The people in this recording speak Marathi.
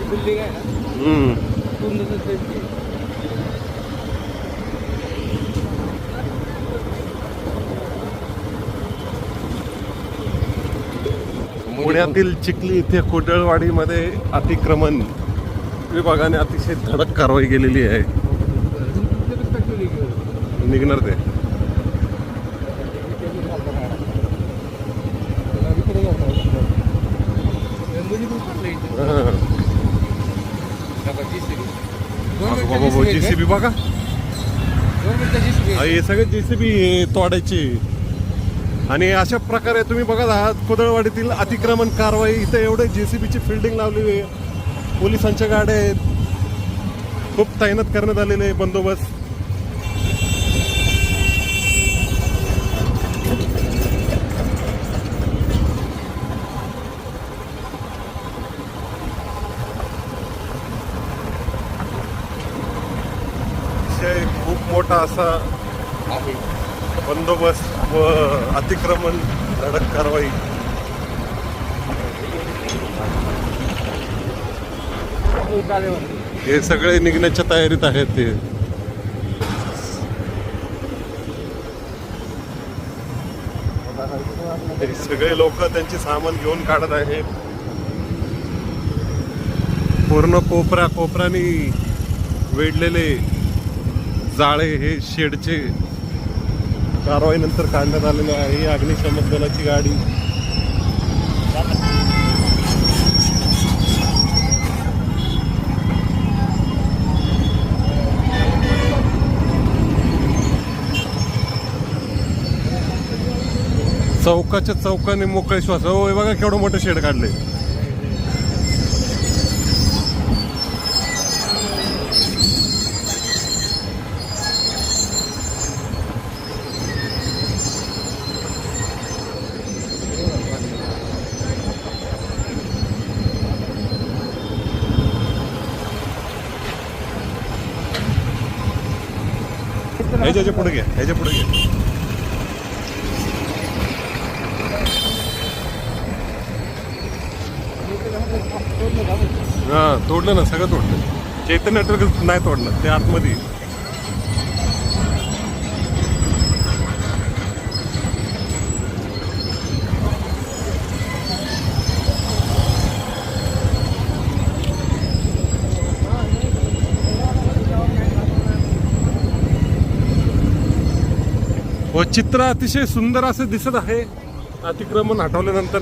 बिल्डिंग आहे ना पूर्ण पुण्यातील चिखली इथे कोटळवाडीमध्ये अतिक्रमण विभागाने अतिशय धडक कारवाई केलेली आहे. निघणार ते बाबा जेसीबी बघा, हे सगळे जेसीबी तोडायचे. आणि अशा प्रकारे तुम्ही बघत आहात कोदळवाडीतील अतिक्रमण कारवाई. इथे एवढे जेसीबीची फिल्डिंग लावलेली आहे, पोलिसांच्या गाड्या आहेत, खूप तैनात करण्यात आलेले आहे बंदोबस्त. खूप मोठा असा आहे बंदोबस्त व अतिक्रमण धडक कारवाई. हे सगळे निघण्याच्या तयारीत आहेत. ते सगळे लोक त्यांचे सामान घेऊन काढत आहेत. पूर्ण कोपऱ्यानी वेढलेले जाळे हे शेडचे कारवाईनंतर काढण्यात आलेले आहे. ही अग्निशमन दलाची गाडी. चौकाच्या चौकाने मोकळे श्वास. हो बघा केवढं मोठं शेड काढले. ह्याच्या पुढे घ्या, ह्याच्या पुढे घ्या. हा तोडलं ना, सगळं तोडलं. चैतन्य नेटवर्क नाही तोडलं, ते आतमध्ये. व चित्र अतिशय सुंदर असं दिसत आहे. अतिक्रमण हटवल्यानंतर